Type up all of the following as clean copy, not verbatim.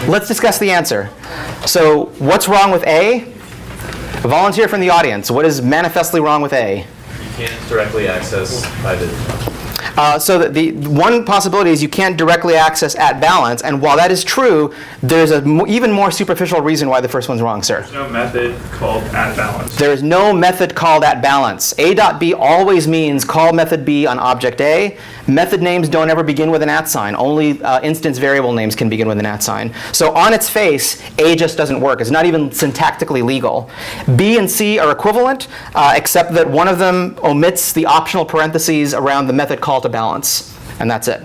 Let's discuss the answer. So what's wrong with A? A volunteer from the audience. What is manifestly wrong with A? You can't directly access private. So that the one possibility is you can't directly access at balance, and while that is true, there's an even more superficial reason why the first one's wrong, sir. There's no method called at balance. There is no method called at balance. A.B always means call method B on object A. Method names don't ever begin with an at sign. Only instance variable names can begin with an at sign. So on its face, A just doesn't work. It's not even syntactically legal. B and C are equivalent, except that one of them omits the optional parentheses around the method call to balance. And that's it.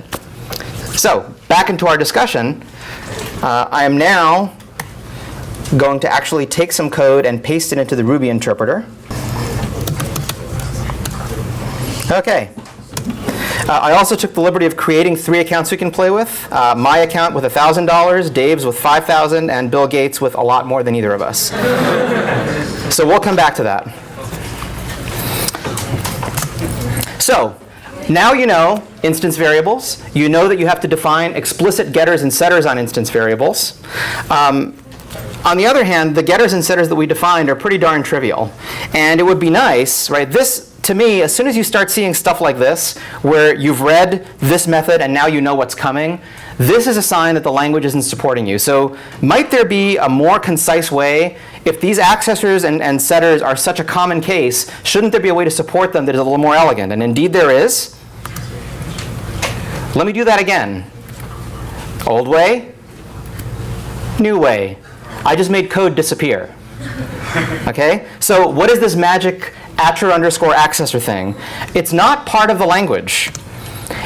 So back into our discussion. I am now going to actually take some code and paste it into the Ruby interpreter. OK. I also took the liberty of creating 3 accounts we can play with. My account with $1,000, Dave's with $5,000, and Bill Gates with a lot more than either of us. So we'll come back to that. So now you know instance variables. You know that you have to define explicit getters and setters on instance variables. On the other hand, the getters and setters that we defined are pretty darn trivial. And it would be nice, right? This, to me, as soon as you start seeing stuff like this, where you've read this method and now you know what's coming, this is a sign that the language isn't supporting you. So might there be a more concise way? If these accessors and setters are such a common case, shouldn't there be a way to support them that is a little more elegant? And indeed there is. Let me do that again. Old way, new way. I just made code disappear. OK? So what is this magic @_accessor thing? It's not part of the language.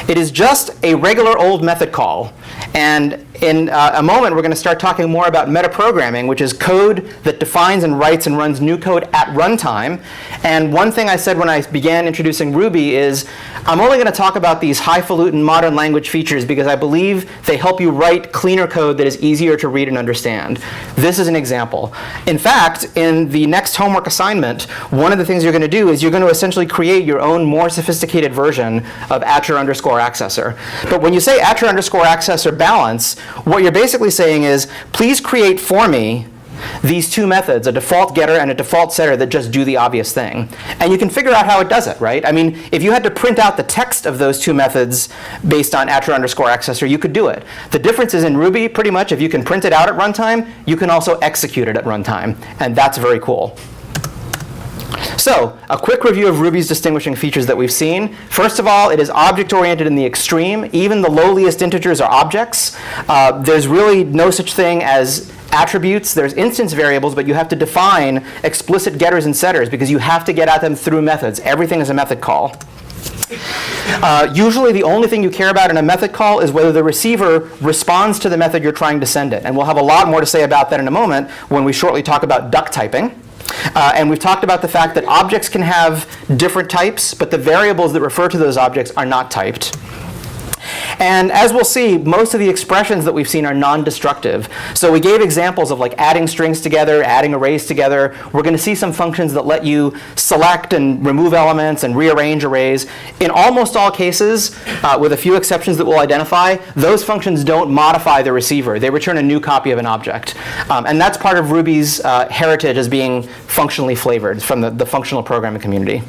It is just a regular old method call. And in a moment, we're going to start talking more about metaprogramming, which is code that defines and writes and runs new code at runtime. And one thing I said when I began introducing Ruby is I'm only going to talk about these highfalutin modern language features because I believe they help you write cleaner code that is easier to read and understand. This is an example. In fact, in the next homework assignment, one of the things you're going to do is you're going to essentially create your own more sophisticated version of @_accessor. But when you say @_accessor balance, what you're basically saying is, please create for me these 2 methods, a default getter and a default setter that just do the obvious thing. And you can figure out how it does it, right? I mean, if you had to print out the text of those 2 methods based on @_accessor, you could do it. The difference is in Ruby, pretty much, if you can print it out at runtime, you can also execute it at runtime. And that's very cool. So a quick review of Ruby's distinguishing features that we've seen. First of all, it is object-oriented in the extreme. Even the lowliest integers are objects. There's really no such thing as attributes. There's instance variables, but you have to define explicit getters and setters because you have to get at them through methods. Everything is a method call. Usually the only thing you care about in a method call is whether the receiver responds to the method you're trying to send it. And we'll have a lot more to say about that in a moment when we shortly talk about duck typing. And we've talked about the fact that objects can have different types, but the variables that refer to those objects are not typed. And as we'll see, most of the expressions that we've seen are non-destructive. So we gave examples of like adding strings together, adding arrays together. We're going to see some functions that let you select and remove elements and rearrange arrays. In almost all cases, with a few exceptions that we'll identify, those functions don't modify the receiver. They return a new copy of an object. And that's part of Ruby's heritage as being functionally flavored from the functional programming community.